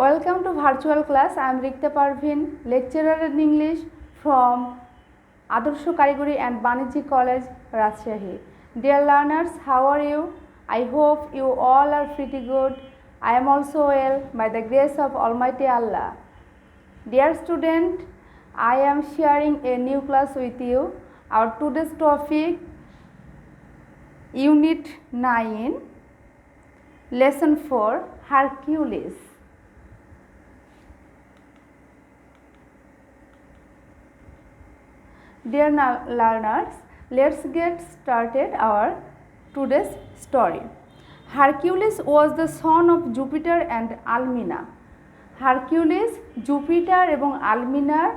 Welcome to virtual class. I am Rikta Parveen, lecturer in English from Adorsho Karigori and Banijji College, Rajshahi. Dear learners, how are you? I hope you all are pretty good. I am also well by the grace of Almighty Allah. Dear student, I am sharing a new class with you. Our today's topic, Unit 9, Lesson 4, Hercules. Dear learners, let's get started our today's story. Hercules was the son of Jupiter and Almina. Hercules Jupiter এবং আলমিনার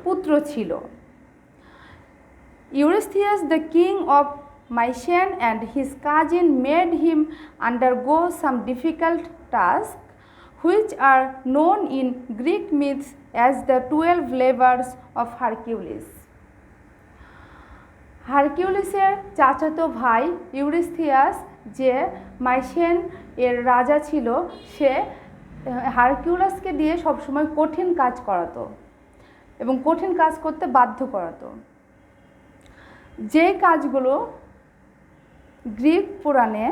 পুত্র ছিল। Eurystheus, the king of Mycenae, and his cousin made him undergo some difficult tasks, which are known in Greek myths as the 12 labors of Hercules. হারকিউলিসের চাচাতো ভাই ইউরিস্থিয়াস যে মাইসেন এর রাজা ছিল, সে হারকিউলাসকে দিয়ে সবসময় কঠিন কাজ করাতো এবং কঠিন কাজ করতে বাধ্য করাতো। যে কাজগুলো গ্রিক পুরাণে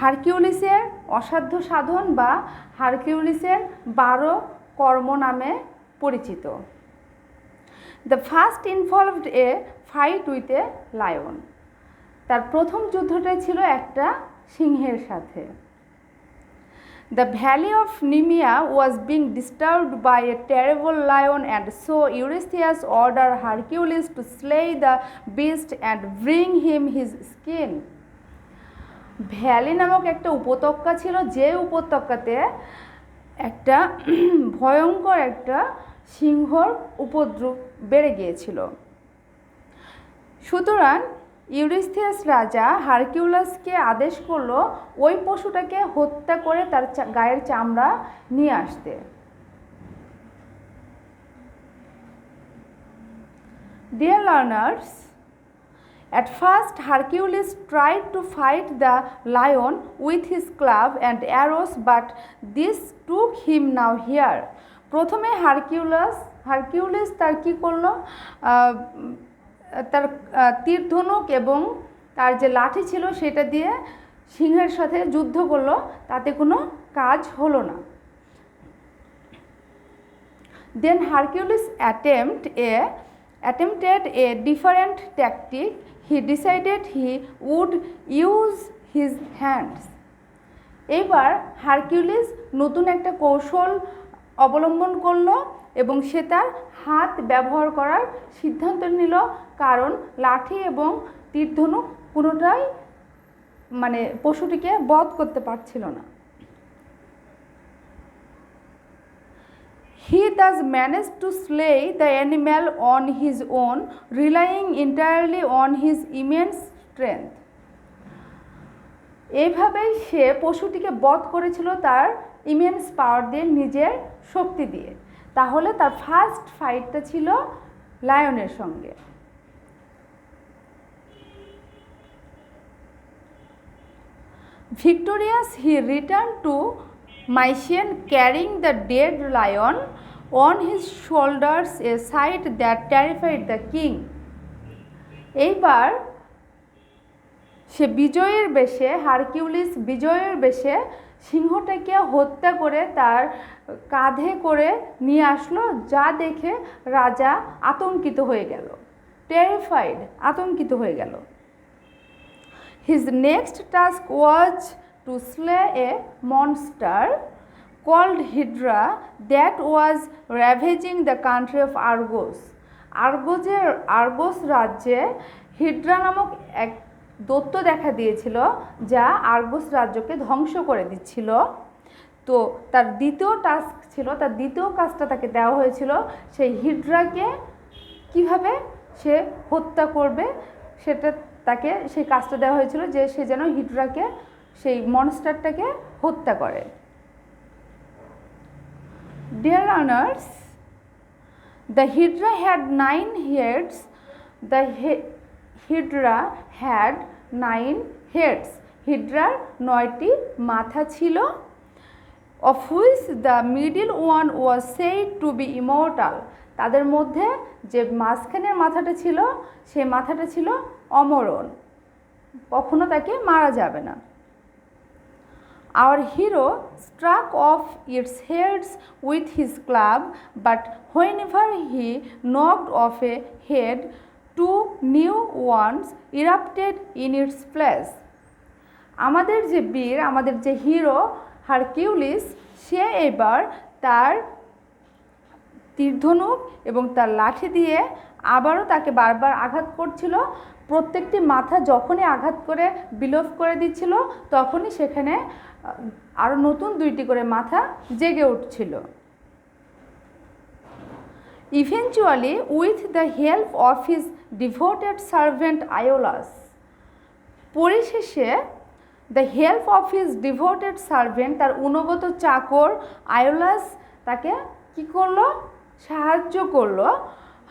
হারকিউলিসের অসাধ্য সাধন বা হারকিউলিসের 12 কর্ম নামে পরিচিত। The first involved a fight with a lion. তার প্রথম যুদ্ধটা ছিল একটা সিংহের সাথে। The valley of Nemea was being disturbed by a terrible lion, and so Eurystheus ordered Hercules to slay the beast and bring him his skin. Valley নামক একটা উপত্যকা ছিল, যে উপত্যকাতে একটা ভয়ঙ্কর একটা সিংহর উপদ্রব বেড়ে গিয়েছিল। সুতরাং ইউরিস্থিয়াস রাজা হারকিউলাসকে আদেশ করল ওই পশুটাকে হত্যা করে তার গায়ের চামড়া নিয়ে আসতে। Dear learners, at first Hercules tried to fight the lion with his club and arrows, but this took him now here. প্রথমে হারকিউলিস তার কী করলো, তার তীর ধনুক এবং তার যে লাঠি ছিল সেটা দিয়ে সিংহের সাথে যুদ্ধ করলো, তাতে কোনো কাজ হলো না। Then Hercules attempted a different tactic. He decided he would use his hands. এবার হারকিউলিস নতুন একটা কৌশল অবলম্বন করলো এবং সে তার হাত ব্যবহার করার সিদ্ধান্ত নিল, কারণ লাঠি এবং তীরধনুক কোনোটাই পশুটিকে বধ করতে পারছিল না। He thus managed to slay the animal on his own, relying entirely on his immense strength. এইভাবেই সে পশুটিকে বধ করেছিল তার ইমেন্স পাওয়ার দিয়ে, নিজের শক্তি দিয়ে। তাহলে তার ফার্স্ট ফাইটটা ছিল লায়নের সঙ্গে। Victorious, he returned to Mycenae carrying the dead lion on his shoulders, a sight that terrified the king. এইবার সে বিজয়ের বেশে, হারকিউলিস বিজয়ের বেশে সিংহটাকে হত্যা করে তার কাঁধে করে নিয়ে আসলো, যা দেখে রাজা আতঙ্কিত হয়ে গেল, টেরিফাইড, আতঙ্কিত হয়ে গেল। His next task was to slay a monster called Hydra that was ravaging the country of Argos. আরগোস রাজ্যে হিড্রা নামক এক দৈত্য দেখা দিয়েছিল, যা আরগোস রাজ্যকে ধ্বংস করে দিচ্ছিল। তো তার দ্বিতীয় টাস্ক ছিল, তার দ্বিতীয় কাজটা তাকে দেওয়া হয়েছিল, সেই হিড্রাকে কিভাবে সে হত্যা করবে সেটা তাকে সেই কাজটা দেওয়া হয়েছিল, যে সে যেন হিড্রাকে, সেই মনস্টারটাকে হত্যা করে। Dear learners, the Hydra had 9 heads. The Hydra had 9 heads. হিড্রার 9টি মাথা ছিল of which the middle one was said to be immortal. তাদের মধ্যে যে মাঝখানের মাথাটা ছিল সেই মাথাটা ছিল অমরণ, কখনো তাকে মারা যাবে না। Our hero struck off its heads with his club, but whenever he knocked off a head, two new ones erupted in its place. আমাদের যে বীর, আমাদের যে হিরো হারকিউলিস, সে এবার তার তীরধনুক এবং তার লাঠি দিয়ে আবারও তাকে বারবার আঘাত করছিল। প্রত্যেকটি মাথা যখনই আঘাত করে বিলোপ করে দিচ্ছিল, তখনই সেখানে আরও নতুন 2টি করে মাথা জেগে উঠছিল। Eventually, with the help of his devoted servant Iolaus, পরিশেষে the help of his devoted servant, তার অনুগত চাকর আয়োলাস তাকে কী করলো? সাহায্য করলো।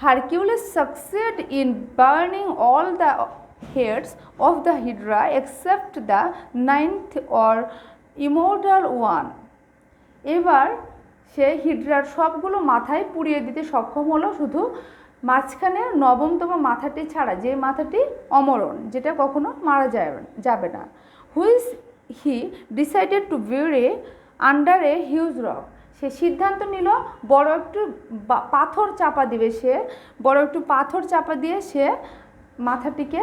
Hercules succeed in burning all the heads of the Hydra except the 9th or immortal one. এবার সে হিড্রার সবগুলো মাথায় পুড়িয়ে দিতে সক্ষম হলো, শুধু মাঝখানে 9মতম মাথাটি ছাড়া, যে মাথাটি অমরণ, যেটা কখনো মারা যাবে না। Which he decided to bury under a huge rock. সে সিদ্ধান্ত নিল বড় একটু পাথর চাপা দিবে, সে বড় একটু পাথর চাপা দিয়ে সে মাথাটিকে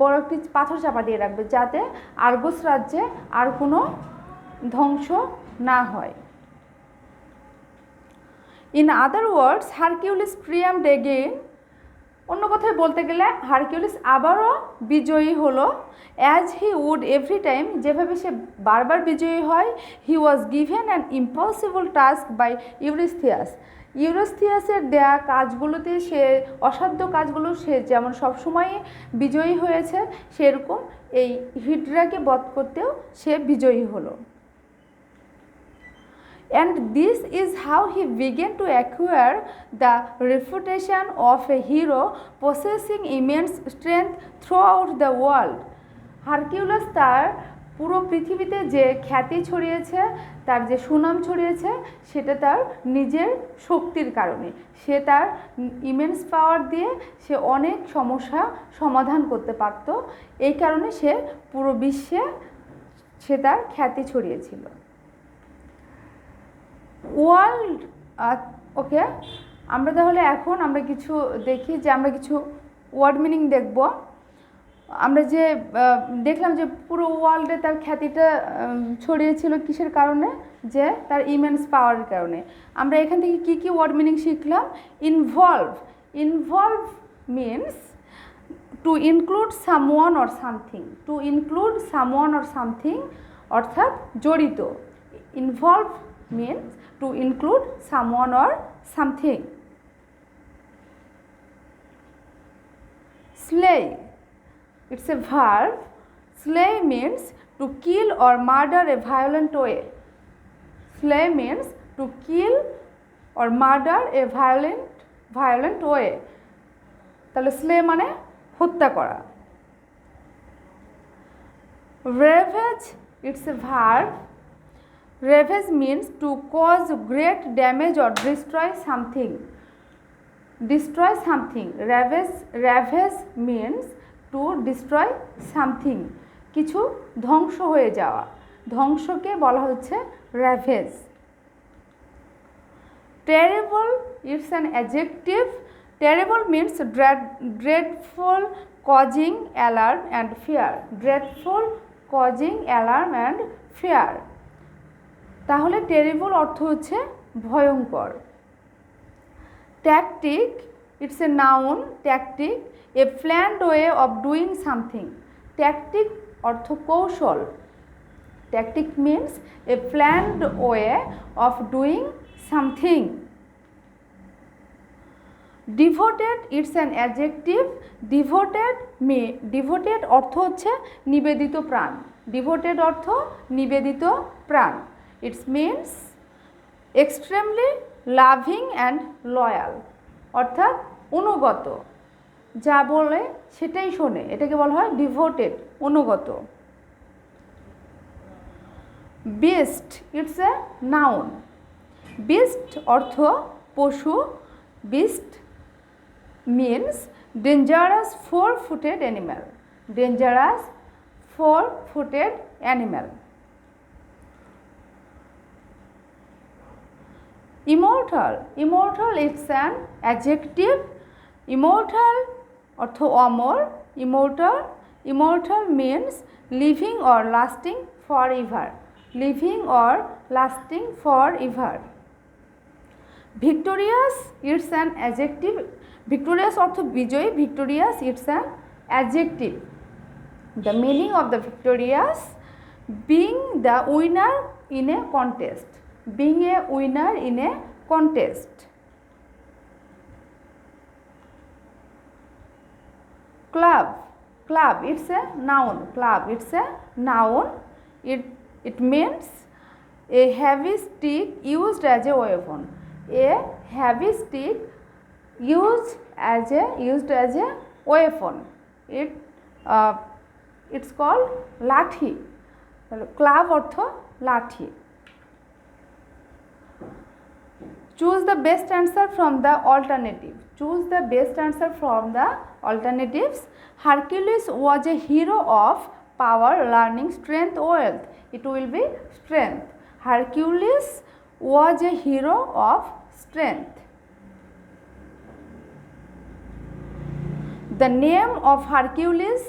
বড় একটি পাথর চাপা দিয়ে রাখবে, যাতে আর্গোস রাজ্যে আর কোনো ধ্বংস না হয়। In other words, Hercules triumphed again. অন্য কথায় বলতে গেলে হারকিউলিস আবারও বিজয়ী হলো। As he would every time, যেভাবে সে বারবার বিজয়ী হয়। He was given an impossible task by Eurystheus. ইউরিস্থিয়াসের দেয়া কাজগুলোতে, সে অসাধ্য কাজগুলো সে যেমন সবসময় বিজয়ী হয়েছে, সেরকম এই হিড্রাকে বধ করতেও সে বিজয়ী হলো। And this is how he began to acquire the reputation of a hero possessing immense strength throughout the world. হারকিউলাস তার পুরো পৃথিবীতে যে খ্যাতি ছড়িয়েছে, তার যে সুনাম ছড়িয়েছে, সেটা তার নিজের শক্তির কারণে। সে তার ইমেন্স পাওয়ার দিয়ে সে অনেক সমস্যা সমাধান করতে পারত। এই কারণে সে পুরো বিশ্বে সে তার খ্যাতি ছড়িয়েছিল। ওয়ার্ল্ড ওকে, আমরা তাহলে এখন আমরা কিছু দেখি, যে আমরা কিছু ওয়ার্ড মিনিং দেখব। আমরা যে দেখলাম যে পুরো ওয়ার্ল্ডে তার খ্যাতিটা ছড়িয়েছিল কিসের কারণে? যে তার ইমেন্স পাওয়ারের কারণে। আমরা এখান থেকে কি কি ওয়ার্ড মিনিং শিখলাম? Involve. Involve means to include someone or something. Two include someone or something অর্থাৎ জড়িত। Involve means to include someone or something. Slay, it's a verb. Slay means to kill or murder a violent way. Slay means to kill or murder a violent way. তাহলে slay মানে হত্যা করা। Ravage, it's a verb. Ravage means to cause great damage or destroy something. Destroy something. Ravage means to destroy something. কিছু ধ্বংস হয়ে যাওয়া, ধ্বংসকে বলা হচ্ছে ravage. Terrible, it's an adjective. Terrible means dreadful, causing alarm and fear. Dreadful, causing alarm and fear. তাহলে terrible অর্থ হচ্ছে ভয়ঙ্কর। Tactic, it's a noun. Tactic, A planned way of doing something. Tactic অর্থ কৌশল। Tactic means a planned way of doing something. Devoted, it's an adjective. Devoted অর্থ হচ্ছে নিবেদিত প্রাণ। ডিভোটেড অর্থ নিবেদিত প্রাণ। It means extremely loving and loyal, অর্থাৎ অনুগত, যা বলে সেটাই শোনে, এটাকে বলা হয় ডিভোটেড, অনুগত। beast, it's a noun. beast অর্থ পশু, beast means dangerous four-footed animal, dangerous four-footed animal. Immortal, immortal it's an adjective. Immortal অর্থ অমর, immortal, immortal means living or lasting forever, living or lasting forever. Victorious it's an adjective. Victorious অর্থ বিজয়ী, victorious it's an adjective. The meaning of the victorious, being the winner in a contest, being a winner in a contest. Club, club it's a noun, club it's a noun. It means a heavy stick used as a weapon, a heavy stick used as a weapon. It's called লাঠি, club অর্থ লাঠি. Choose the best answer from the alternative. Choose the best answer from the alternatives. Hercules was a hero of power, learning, strength, wealth. It will be strength. Hercules was a hero of strength. The name of Hercules'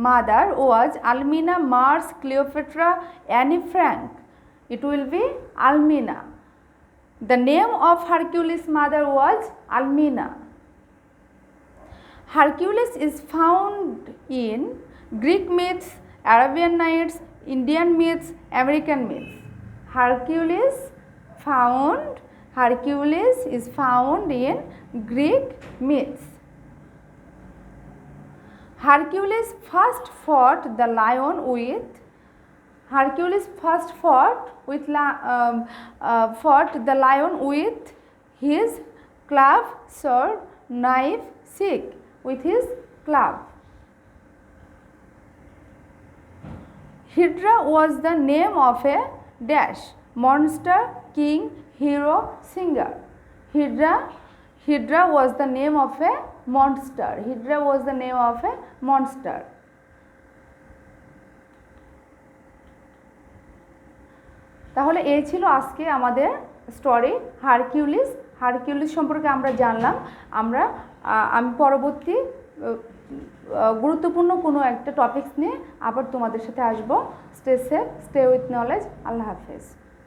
mother was Almina, Mars, Cleopatra, Anne Frank. It will be Almina. The name of Hercules' mother was Almina. Hercules is found in Greek myths, Arabian Nights, Indian myths, American myths. Hercules is found in Greek myths. Hercules first fought the lion with his club, sword, knife, stick, with his club. Hydra was the name of a dash, monster, king, hero, singer. Hydra was the name of a monster. Hydra was the name of a monster. তাহলে এই ছিল আজকে আমাদের story Hercules সম্পর্কে আমরা জানলাম। আমি পরবর্তী গুরুত্বপূর্ণ কোনো একটা টপিকস নিয়ে আবার তোমাদের সাথে আসবো। Stay safe, stay with knowledge. আল্লাহ হাফেজ।